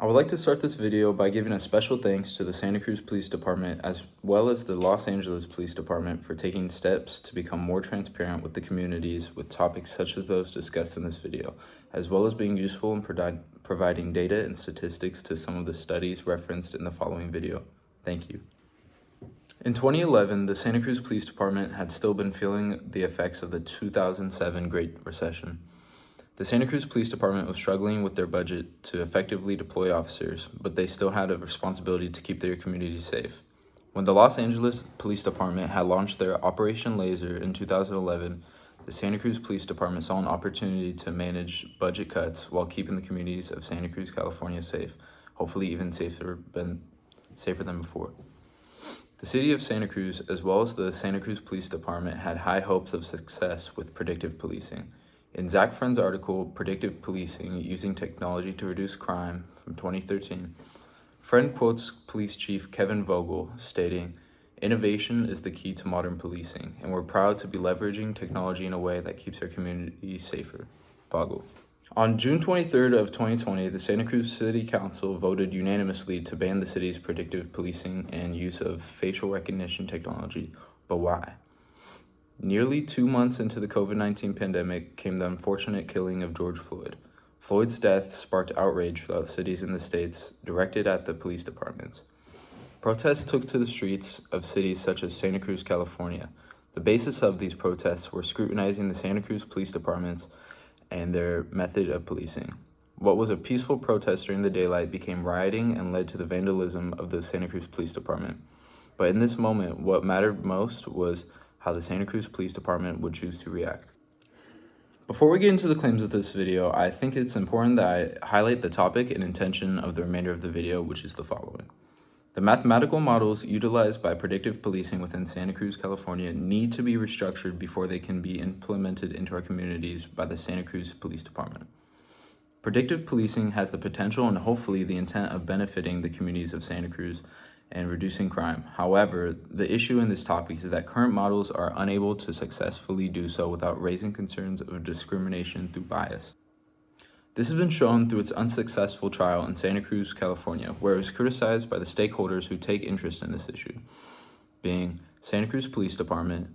I would like to start this video by giving a special thanks to the Santa Cruz Police Department as well as the Los Angeles Police Department for taking steps to become more transparent with the communities with topics such as those discussed in this video, as well as being useful in providing data and statistics to some of the studies referenced in the following video. Thank you. In 2011, the Santa Cruz Police Department had still been feeling the effects of the 2007 Great Recession. The Santa Cruz Police Department was struggling with their budget to effectively deploy officers, but they still had a responsibility to keep their community safe. When the Los Angeles Police Department had launched their Operation Laser in 2011, the Santa Cruz Police Department saw an opportunity to manage budget cuts while keeping the communities of Santa Cruz, California safe, hopefully even safer than before. The city of Santa Cruz, as well as the Santa Cruz Police Department, had high hopes of success with predictive policing. In Zach Friend's article, Predictive Policing, Using Technology to Reduce Crime, from 2013, Friend quotes Police Chief Kevin Vogel, stating, "Innovation is the key to modern policing, and we're proud to be leveraging technology in a way that keeps our community safer." Vogel. On June 23rd of 2020, the Santa Cruz City Council voted unanimously to ban the city's predictive policing and use of facial recognition technology. But why? Nearly 2 months into the COVID-19 pandemic came the unfortunate killing of George Floyd. Floyd's death sparked outrage throughout cities in the states, directed at the police departments. Protests took to the streets of cities such as Santa Cruz, California. The basis of these protests were scrutinizing the Santa Cruz police departments and their method of policing. What was a peaceful protest during the daylight became rioting and led to the vandalism of the Santa Cruz Police Department. But in this moment, what mattered most was how the Santa Cruz Police Department would choose to react. Before we get into the claims of this video, I think it's important that I highlight the topic and intention of the remainder of the video, which is the following. The mathematical models utilized by predictive policing within Santa Cruz, California need to be restructured before they can be implemented into our communities by the Santa Cruz Police Department. Predictive policing has the potential and hopefully the intent of benefiting the communities of Santa Cruz and reducing crime. However, the issue in this topic is that current models are unable to successfully do so without raising concerns of discrimination through bias. This has been shown through its unsuccessful trial in Santa Cruz, California, where it was criticized by the stakeholders who take interest in this issue, being Santa Cruz Police Department,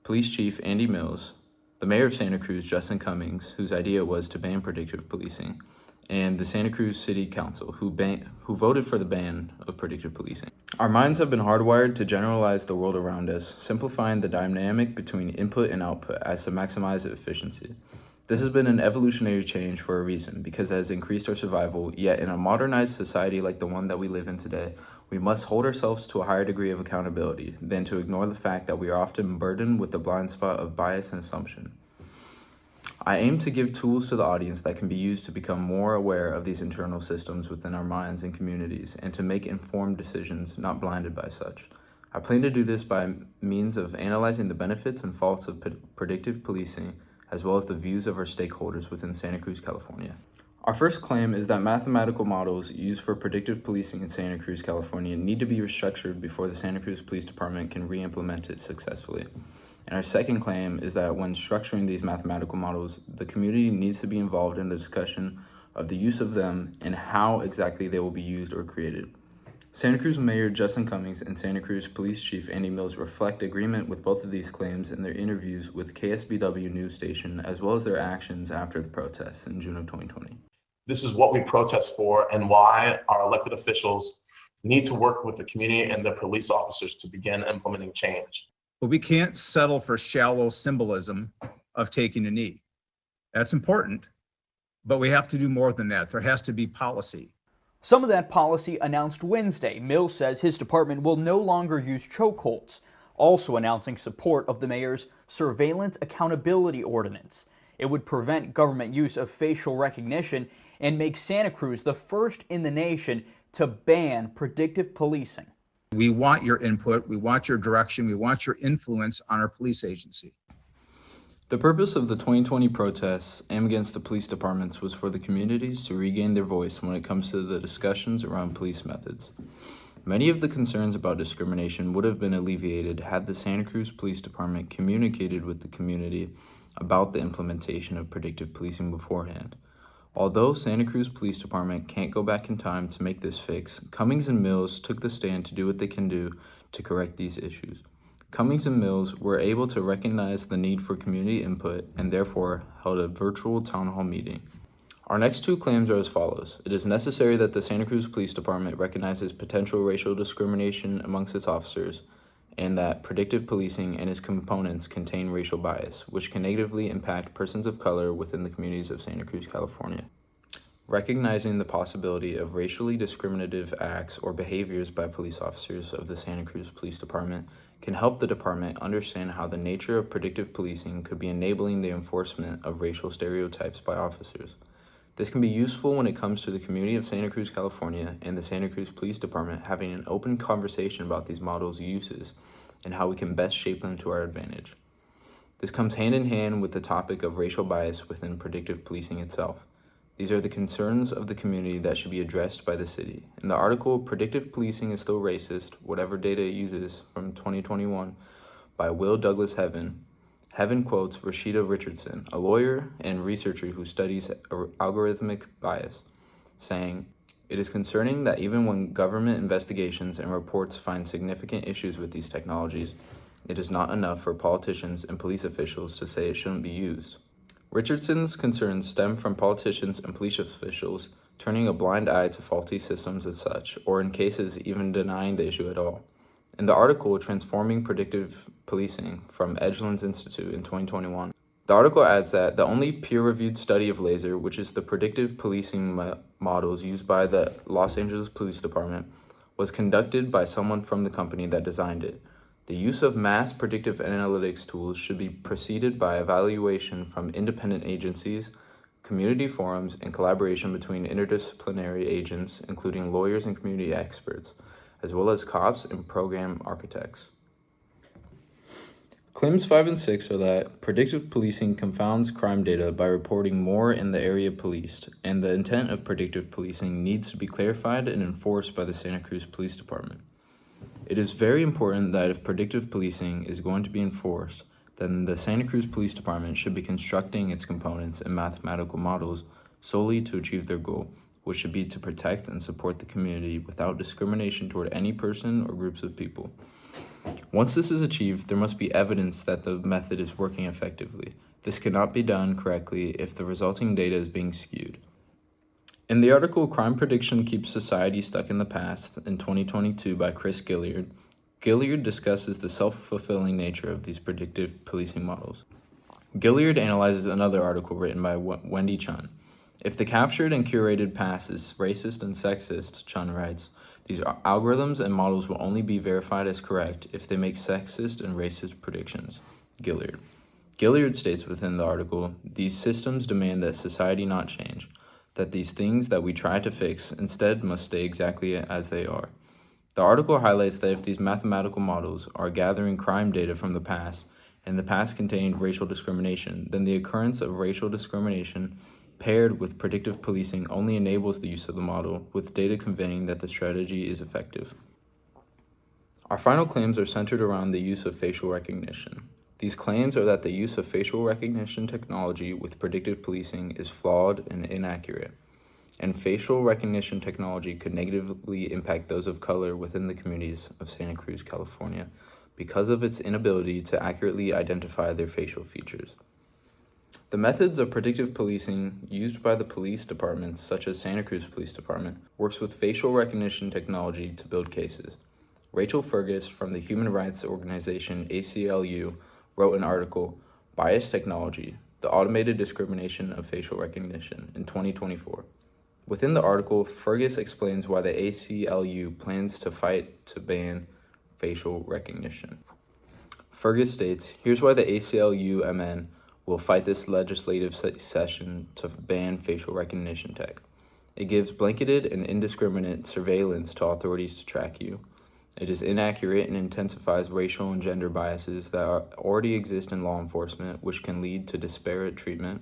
Police Chief Andy Mills, the Mayor of Santa Cruz, Justin Cummings, whose idea was to ban predictive policing, and the Santa Cruz City Council, who voted for the ban of predictive policing. Our minds have been hardwired to generalize the world around us, simplifying the dynamic between input and output as to maximize efficiency. This has been an evolutionary change for a reason, because it has increased our survival, yet in a modernized society like the one that we live in today, we must hold ourselves to a higher degree of accountability than to ignore the fact that we are often burdened with the blind spot of bias and assumption. I aim to give tools to the audience that can be used to become more aware of these internal systems within our minds and communities and to make informed decisions, not blinded by such. I plan to do this by means of analyzing the benefits and faults of predictive policing, as well as the views of our stakeholders within Santa Cruz, California. Our first claim is that mathematical models used for predictive policing in Santa Cruz, California need to be restructured before the Santa Cruz Police Department can re-implement it successfully. And our second claim is that when structuring these mathematical models, the community needs to be involved in the discussion of the use of them and how exactly they will be used or created. Santa Cruz Mayor Justin Cummings and Santa Cruz Police Chief Andy Mills reflect agreement with both of these claims in their interviews with KSBW news station, as well as their actions after the protests in June of 2020. This is what we protest for and why our elected officials need to work with the community and the police officers to begin implementing change. But we can't settle for shallow symbolism of taking a knee. That's important, but we have to do more than that. There has to be policy. Some of that policy announced Wednesday. Mills says his department will no longer use chokeholds, also announcing support of the mayor's Surveillance Accountability Ordinance. It would prevent government use of facial recognition and make Santa Cruz the first in the nation to ban predictive policing. We want your input, we want your direction, we want your influence on our police agency. The purpose of the 2020 protests aimed against the police departments was for the communities to regain their voice when it comes to the discussions around police methods. Many of the concerns about discrimination would have been alleviated had the Santa Cruz Police Department communicated with the community about the implementation of predictive policing beforehand. Although Santa Cruz Police Department can't go back in time to make this fix, Cummings and Mills took the stand to do what they can do to correct these issues. Cummings and Mills were able to recognize the need for community input and therefore held a virtual town hall meeting. Our next two claims are as follows. It is necessary that the Santa Cruz Police Department recognizes potential racial discrimination amongst its officers, and that predictive policing and its components contain racial bias, which can negatively impact persons of color within the communities of Santa Cruz, California. Recognizing the possibility of racially discriminative acts or behaviors by police officers of the Santa Cruz Police Department can help the department understand how the nature of predictive policing could be enabling the enforcement of racial stereotypes by officers. This can be useful when it comes to the community of Santa Cruz, California, and the Santa Cruz Police Department having an open conversation about these models' uses and how we can best shape them to our advantage. This comes hand in hand with the topic of racial bias within predictive policing itself. These are the concerns of the community that should be addressed by the city. In the article, Predictive Policing is Still Racist, Whatever Data It Uses, from 2021, by Will Douglas Heaven, Heaven quotes Rashida Richardson, a lawyer and researcher who studies algorithmic bias, saying, "It is concerning that even when government investigations and reports find significant issues with these technologies, it is not enough for politicians and police officials to say it shouldn't be used." Richardson's concerns stem from politicians and police officials turning a blind eye to faulty systems as such, or in cases even denying the issue at all. In the article, Transforming Predictive Policing from Edgeland's Institute in 2021, the article adds that the only peer-reviewed study of laser, which is the predictive policing models used by the Los Angeles Police Department, was conducted by someone from the company that designed it. The use of mass predictive analytics tools should be preceded by evaluation from independent agencies, community forums, and collaboration between interdisciplinary agents, including lawyers and community experts, as well as cops and program architects. Claims 5 and 6 are that predictive policing confounds crime data by reporting more in the area policed, and the intent of predictive policing needs to be clarified and enforced by the Santa Cruz Police Department. It is very important that if predictive policing is going to be enforced, then the Santa Cruz Police Department should be constructing its components and mathematical models solely to achieve their goal, which should be to protect and support the community without discrimination toward any person or groups of people. Once this is achieved, there must be evidence that the method is working effectively. This cannot be done correctly if the resulting data is being skewed. In the article Crime Prediction Keeps Society Stuck in the Past in 2022 by Chris Gilliard, Gilliard discusses the self-fulfilling nature of these predictive policing models. Gilliard analyzes another article written by Wendy Chun. If the captured and curated past is racist and sexist, Chun writes, these algorithms and models will only be verified as correct if they make sexist and racist predictions. Gilliard states within the article, these systems demand that society not change, that these things that we try to fix instead must stay exactly as they are. The article highlights that if these mathematical models are gathering crime data from the past, and the past contained racial discrimination, then the occurrence of racial discrimination paired with predictive policing only enables the use of the model, with data conveying that the strategy is effective. Our final claims are centered around the use of facial recognition. These claims are that the use of facial recognition technology with predictive policing is flawed and inaccurate, and facial recognition technology could negatively impact those of color within the communities of Santa Cruz, California, because of its inability to accurately identify their facial features. The methods of predictive policing used by the police departments, such as Santa Cruz Police Department, works with facial recognition technology to build cases. Rachel Fergus from the human rights organization ACLU wrote an article, Bias Technology, the Automated Discrimination of Facial Recognition, in 2024. Within the article, Fergus explains why the ACLU plans to fight to ban facial recognition. Fergus states, here's why the ACLU-MN will fight this legislative session to ban facial recognition tech. It gives blanketed and indiscriminate surveillance to authorities to track you. It is inaccurate and intensifies racial and gender biases that already exist in law enforcement, which can lead to disparate treatment.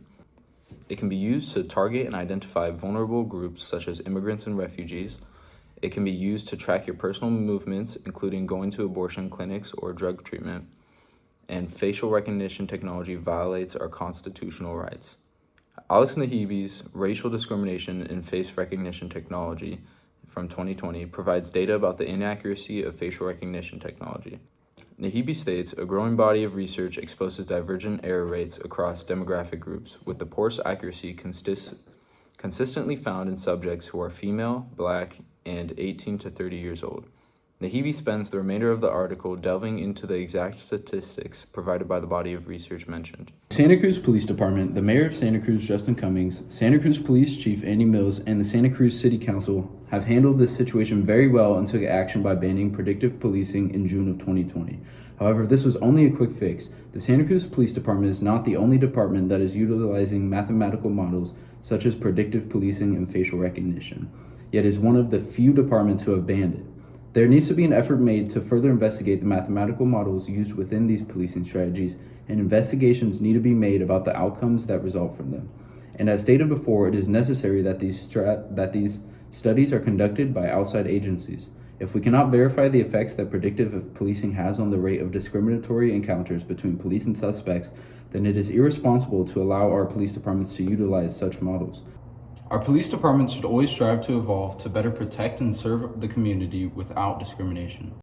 It can be used to target and identify vulnerable groups such as immigrants and refugees. It can be used to track your personal movements, including going to abortion clinics or drug treatment. And facial recognition technology violates our constitutional rights. Alex Nahibi's Racial Discrimination in Face Recognition Technology from 2020 provides data about the inaccuracy of facial recognition technology. Nahibi states, a growing body of research exposes divergent error rates across demographic groups, with the poorest accuracy consistently found in subjects who are female, Black, and 18 to 30 years old. Nahibi spends the remainder of the article delving into the exact statistics provided by the body of research mentioned. Santa Cruz Police Department, the Mayor of Santa Cruz, Justin Cummings, Santa Cruz Police Chief Andy Mills, and the Santa Cruz City Council have handled this situation very well and took action by banning predictive policing in June of 2020. However, this was only a quick fix. The Santa Cruz Police Department is not the only department that is utilizing mathematical models such as predictive policing and facial recognition, yet is one of the few departments who have banned it. There needs to be an effort made to further investigate the mathematical models used within these policing strategies, and investigations need to be made about the outcomes that result from them. And as stated before, it is necessary that these studies are conducted by outside agencies. If we cannot verify the effects that predictive policing has on the rate of discriminatory encounters between police and suspects, then it is irresponsible to allow our police departments to utilize such models. Our police departments should always strive to evolve to better protect and serve the community without discrimination.